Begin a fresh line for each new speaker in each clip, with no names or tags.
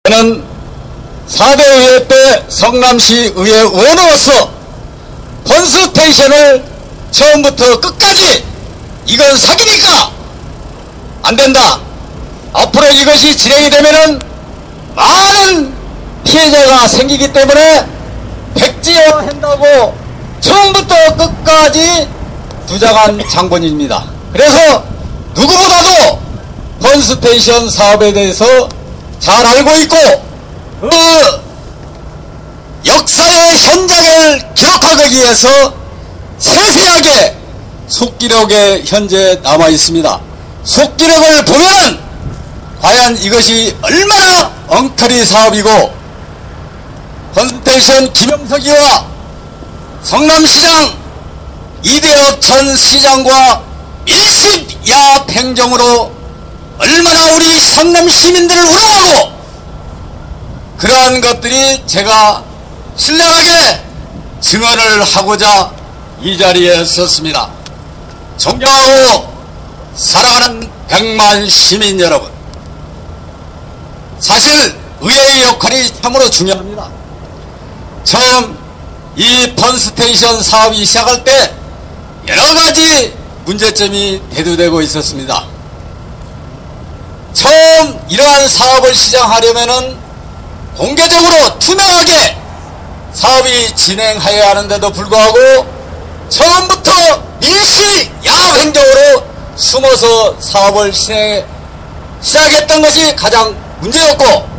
저는 4대 의회 때 성남시 의회 의원으로서 펀스테이션을 처음부터 끝까지 이건 사기니까 안 된다. 앞으로 이것이 진행이 되면은 많은 피해자가 생기기 때문에 백지화한다고 처음부터 끝까지 주장한 장본인입니다. 그래서 누구보다도 펀스테이션 사업에 대해서 잘 알고 있고 그 역사의 현장을 기록하기 위해서 세세하게 속기록에 현재 남아 있습니다. 속기록을 보면 과연 이것이 얼마나 엉터리 사업이고 펀스테이션 김영석이와 성남시장 이대엽 전 시장과 밀집야합 행정으로 얼마나 우리 성남 시민들을 우롱하고 그러한 것들이 제가 신랄하게 증언을 하고자 이 자리에 섰습니다. 존경하고 사랑하는 100만 시민 여러분, 사실 의회의 역할이 참으로 중요합니다. 처음 이 펀스테이션 사업이 시작할 때 여러가지 문제점이 대두되고 있었습니다. 처음 이러한 사업을 시작하려면은 공개적으로 투명하게 사업이 진행하여야 하는데도 불구하고 처음부터 일시 야합 행정으로 숨어서 사업을 시작했던 것이 가장 문제였고,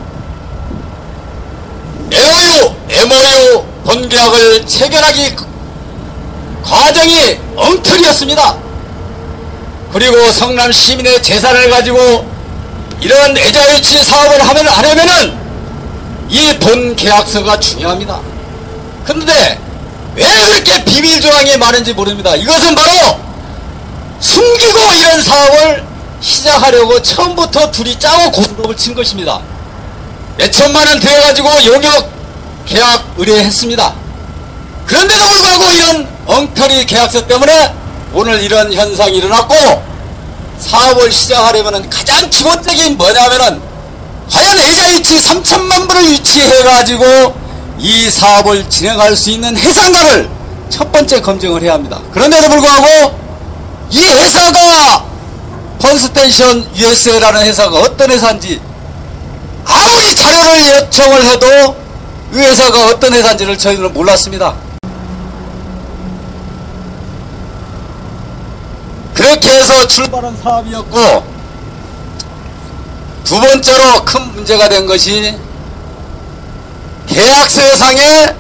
MOU 본계약을 체결하기 과정이 엉터리였습니다. 그리고 성남 시민의 재산을 가지고 이런 애자유치 사업을 하려면은 이 본계약서가 중요합니다. 그런데 왜 그렇게 비밀 조항이 많은지 모릅니다. 이것은 바로 숨기고 이런 사업을 시작하려고 처음부터 둘이 짜고 고스톱을 친 것입니다. 몇천만 원 들여가지고 용역 계약 의뢰했습니다. 그런데도 불구하고 이런 엉터리 계약서 때문에 오늘 이런 현상이 일어났고, 사업을 시작하려면 가장 기본적인 뭐냐면은 과연 애자유치 3천만 불을 유치해가지고 이 사업을 진행할 수 있는 회사인가를 첫 번째 검증을 해야 합니다. 그런데도 불구하고 이 회사가 펀스테이션 USA라는 회사가 어떤 회사인지 아무리 자료를 요청을 해도 이 회사가 어떤 회사인지를 저희들은 몰랐습니다. 그렇게 해서 출발한 사업이었고, 두 번째로 큰 문제가 된 것이 계약서상에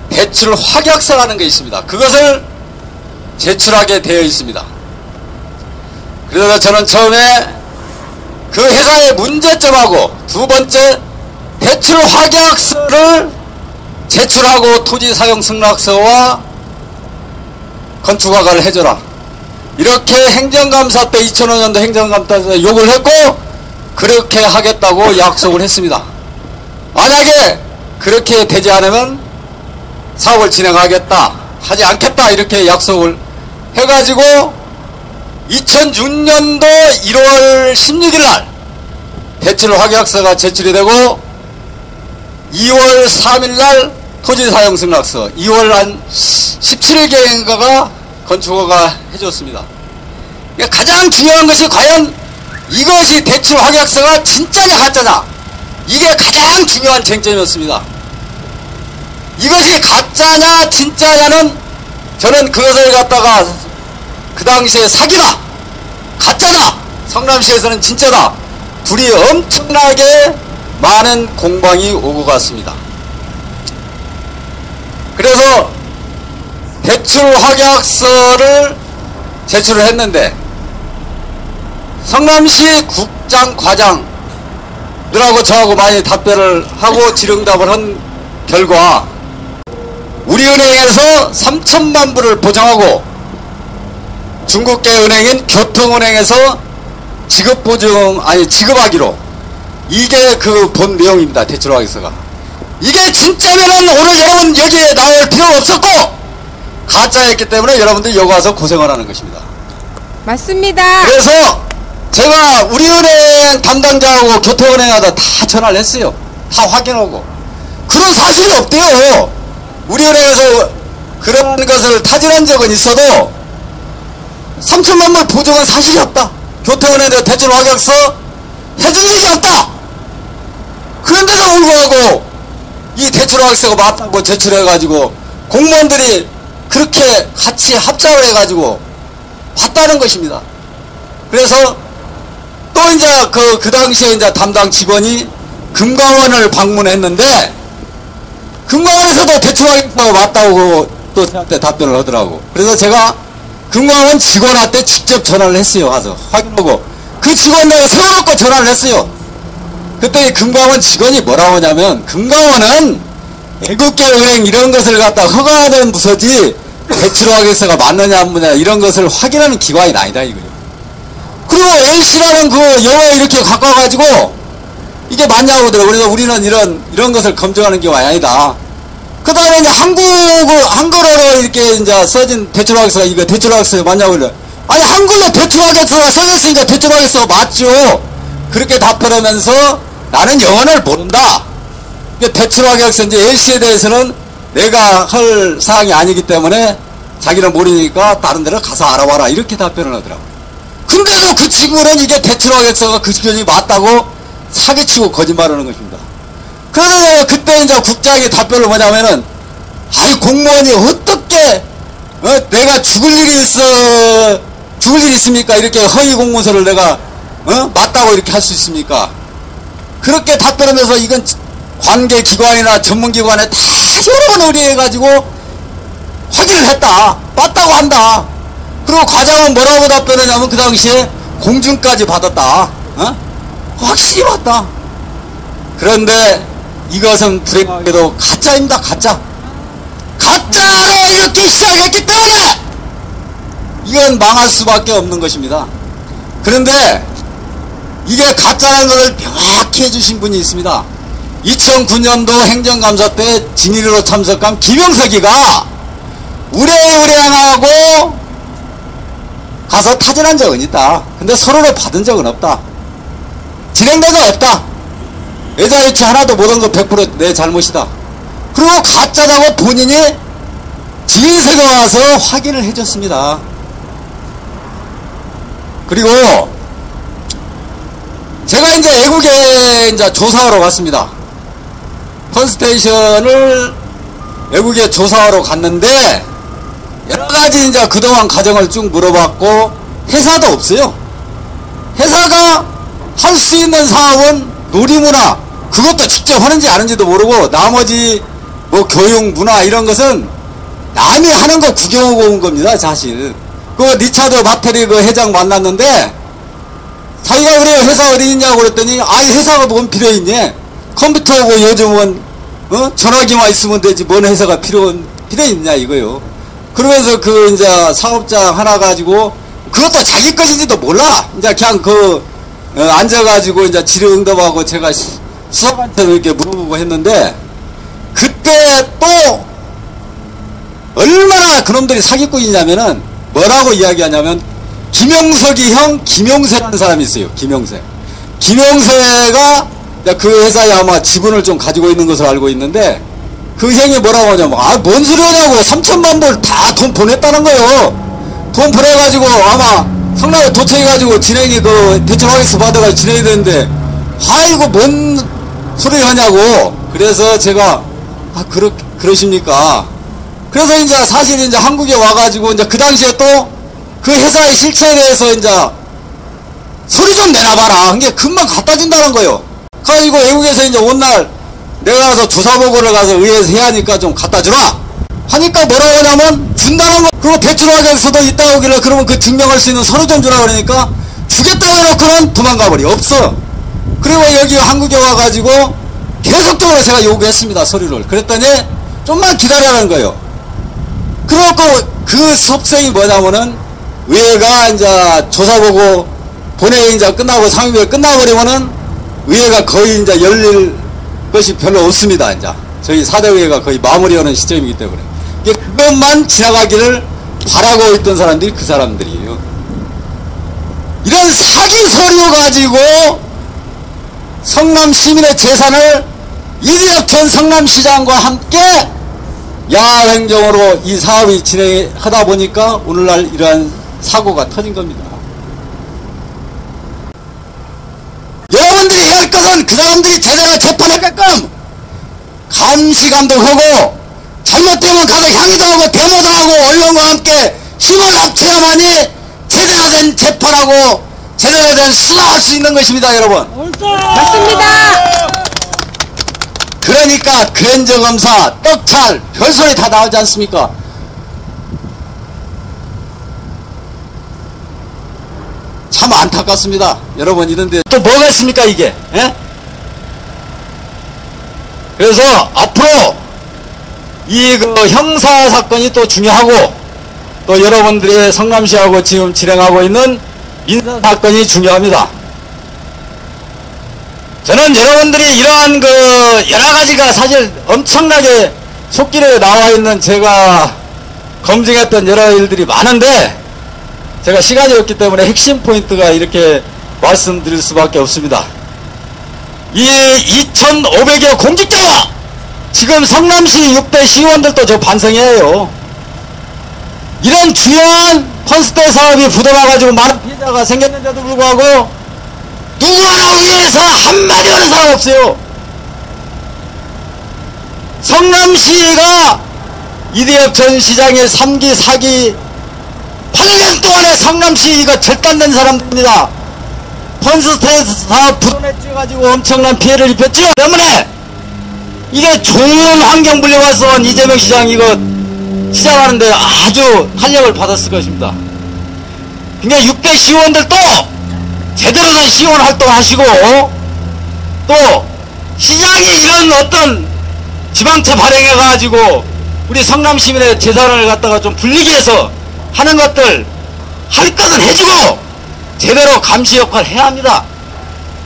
대출 확약서라는 게 있습니다. 그것을 제출하게 되어 있습니다. 그래서 저는 처음에 그 회사의 문제점하고, 두 번째 대출 확약서를 제출하고 토지 사용 승낙서와 건축허가를 해줘라, 이렇게 행정감사 때 2005년도 행정감사에서 요구를 했고 그렇게 하겠다고 약속을 했습니다. 만약에 그렇게 되지 않으면 사업을 진행하겠다, 하지 않겠다, 이렇게 약속을 해가지고 2006년도 1월 16일 날 대출 확약서가 제출이 되고 2월 3일 날 토지 사용 승낙서, 2월 한 17일경인가가 건축허가 해줬습니다. 가장 중요한 것이 과연 이것이 대출 확약서가 진짜냐 가짜냐, 이게 가장 중요한 쟁점이었습니다. 이것이 가짜냐 진짜냐는 저는 그것을 갖다가 그 당시에 사기다, 가짜다, 성남시에서는 진짜다, 둘이 엄청나게 많은 공방이 오고 갔습니다. 그래서 대출 확약서를 제출을 했는데 성남시 국장 과장들하고 저하고 많이 답변을 하고 질의응답을 한 결과 우리은행에서 3천만 불을 보장하고 중국계 은행인 교통은행에서 지급하기로, 이게 그 본 내용입니다. 대출 확약서가. 이게 진짜면은 오늘 여러분 여기에 나올 필요가 없었고, 가짜였기 때문에 여러분들이 여기 와서 고생을 하는 것입니다.
맞습니다.
그래서 제가 우리은행 담당자하고 교통은행하다 다 전화를 했어요. 다 확인하고. 그런 사실이 없대요. 우리은행에서 그런 것을 타진한 적은 있어도 3천만 불 보증한 사실이 없다. 교통은행에서 대출 확약서 해준 적이 없다. 그런데도 불구하고 이 대출 확약서가 맞다고 제출해가지고 공무원들이 그렇게 같이 합작을 해가지고 봤다는 것입니다. 그래서 또 이제 그 당시에 이제 담당 직원이 금강원을 방문했는데 금강원에서도 대출 확약서가 맞다고 또 저한테 답변을 하더라고. 그래서 제가 금강원 직원한테 직접 전화를 했어요. 가서 확인하고 그 직원 내가 세워놓고 전화를 했어요. 그때 금강원 직원이 뭐라고 하냐면 금강원은 애국계 은행 이런 것을 갖다 허가하는 부서지 대출 확약서가 맞느냐 안 맞느냐 이런 것을 확인하는 기관이 아니다 이거예요. 그리고 L씨라는 그 영어에 이렇게 갖고 와가지고 이게 맞냐고 그러더라고요. 그래서 우리는 이런 것을 검증하는 경우가 아니다. 그 다음에 이제 한글어로 이렇게 이제 써진 대출 확약서가 이거 대출 확약서 맞냐고 그래요. 아니 한글로 대출 확약서가 써졌으니까 대출 확약서 맞죠. 그렇게 답변하면서 나는 영어를 모른다. 대출 확약서 이제 L씨에 대해서는 내가 할 사항이 아니기 때문에 자기는 모르니까 다른 데로 가서 알아봐라 이렇게 답변을 하더라고요. 근데도 그 친구는 이게 대출 확약서가 그 기준이 맞다고 사기치고 거짓말하는 것입니다. 그래서 그때 이제 국장이 답변을 뭐냐면은 아이 공무원이 어떻게 내가 죽을 일이 있습니까? 이렇게 허위 공문서를 내가 맞다고 이렇게 할 수 있습니까? 그렇게 답변하면서 이건 관계기관이나 전문기관에 다 여러 번 의뢰해가지고 확인을 했다. 맞다고 한다. 그리고 과장은 뭐라고 답변하냐면 그 당시에 공증까지 받았다. 확실히 맞다. 그런데 이것은 불행하게도 가짜입니다. 가짜로 이렇게 시작했기 때문에 이건 망할 수밖에 없는 것입니다. 그런데 이게 가짜라는 것을 명확히 해주신 분이 있습니다. 2009년도 행정감사 때 진위로 참석한 김영석이가 우량하고 가서 타진한 적은 있다. 근데 서로를 받은 적은 없다. 진행된 건 없다. 여자유치 하나도 못한 거 100% 내 잘못이다. 그리고 가짜라고 본인이 지인세가 와서 확인을 해줬습니다. 그리고 제가 이제 애국에 이제 조사하러 갔습니다. 컨스테이션을 외국에 조사하러 갔는데 여러가지 이제 그동안 과정을 쭉 물어봤고 회사도 없어요. 회사가 할 수 있는 사업은 놀이문화 그것도 직접 하는지 아는지도 모르고 나머지 뭐 교육 문화 이런 것은 남이 하는 거 구경하고 온 겁니다. 사실 그 리차드 바테리 그 회장 만났는데 자기가 그래요. 회사 어디 있냐고 그랬더니 아이 회사가 뭔 필요 있니? 컴퓨터하고 요즘은 전화기만 있으면 되지 뭔 회사가 필요 있냐 이거요. 그러면서 그 이제 사업장 하나 가지고 그것도 자기 것인지도 몰라. 이제 그냥 앉아가지고 이제 질의응답하고 제가 수석한테도 이렇게 물어보고 했는데 그때 또 얼마나 그놈들이 사기꾼이냐면은 뭐라고 이야기하냐면 김영석이 형 김용세라는 사람이 있어요. 김용세가 그 회사에 아마 지분을 좀 가지고 있는 것으로 알고 있는데 그 형이 뭐라고 하냐면 뭔 소리 하냐고 3천만 불 다 돈 보냈다는 거예요. 돈 보내가지고 아마 성남에 도착해가지고 진행이 그 대출 확약서 받아가지고 진행이 되는데 아이고 뭔 소리 하냐고. 그래서 제가 그러십니까? 그래서 이제 사실 이제 한국에 와가지고 이제 그 당시에 또 그 회사의 실체에 대해서 이제 소리 좀 내놔봐라. 그게 금방 갖다 준다는 거예요. 그래가지고 외국에서 이제 온 날 내가 가서 조사보고를 가서 의회에서 해야 하니까 좀 갖다 주라 하니까 뭐라고 하냐면 준다는 거. 그리고 대출 확약서도 있다 오길래 그러면 그 증명할 수 있는 서류 좀 주라 그러니까 주겠다고 해놓고는 도망가버려. 없어. 그리고 여기 한국에 와가지고 계속적으로 제가 요구했습니다. 서류를. 그랬더니 좀만 기다리라는 거예요. 그래갖고 그 속성이 뭐냐면은 의회가 이제 조사보고 본회의 이제 끝나고 상임위가 끝나버리면은 의회가 거의 이제 열릴 것이 별로 없습니다. 이제 저희 4대 의회가 거의 마무리하는 시점이기 때문에 그것만 지나가기를 바라고 있던 사람들이 그 사람들이에요. 이런 사기 서류 가지고 성남 시민의 재산을 이대엽 전 성남시장과 함께 야행정으로 이 사업이 진행하다 보니까 오늘날 이러한 사고가 터진 겁니다. 여러분들이 해야 할 것은 그 사람들이 제대로 재판하게끔 감시 감독하고 잘못되면 가서 항의도 하고 데모도 하고 언론과 함께 힘을 합쳐야만이 제대로 된 재판하고 제대로 된 수사할 수 있는 것입니다, 여러분.
맞습니다.
그러니까 그 행정검사, 떡찰, 별소리 다 나오지 않습니까? 참 안타깝습니다. 여러분, 이런데 또 뭐가 있습니까, 이게? 예? 그래서 앞으로 이 형사 사건이 또 중요하고 또 여러분들의 성남시하고 지금 진행하고 있는 민사 사건이 중요합니다. 저는 여러분들이 이러한 여러 가지가 사실 엄청나게 속길에 나와 있는 제가 검증했던 여러 일들이 많은데 제가 시간이 없기 때문에 핵심 포인트가 이렇게 말씀드릴 수밖에 없습니다. 이 2,500여 공직자와 지금 성남시 6대 시의원들도 저 반성해요. 이런 중요한 펀스테 사업이 부도나가지고 많은 피해자가 생겼는데도 불구하고 누구 하나 위에서 한마디 하는 사람 없어요. 성남시가 이대엽 전 시장의 3기 4기 8년 동안에 성남시 이거 절단된 사람들입니다. 펀스테 사업 부도내가지고 엄청난 피해를 입혔죠. 때문에 이게 좋은 환경 불려와서 이재명 시장 이거 시작하는데 아주 탄력을 받았을 것입니다. 그러니까 6대 시의원들도 제대로 된 시의원 활동하시고 또 시장이 이런 어떤 지방채 발행해가지고 우리 성남 시민의 재산을 갖다가 좀 불리게 해서 하는 것들 할 것은 해주고 제대로 감시 역할을 해야 합니다.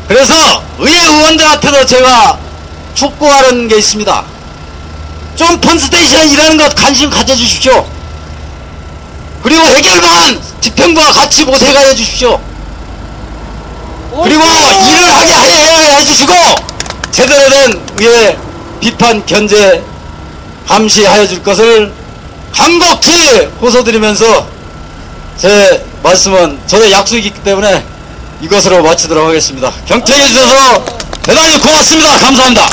그래서 의회 의원들한테도 제가 촉구하는 게 있습니다. 좀 펀스테이션 일하는 것 관심 가져주십시오. 그리고 해결 방안 집행부와 같이 모색해 주십시오. 그리고 일을 하게 해주시고 제대로 된 의회 비판 견제 감시하여 줄 것을 간곡히 호소드리면서 제 말씀은 저의 약속이 있기 때문에 이것으로 마치도록 하겠습니다. 경청해 주셔서 대단히 고맙습니다. 감사합니다.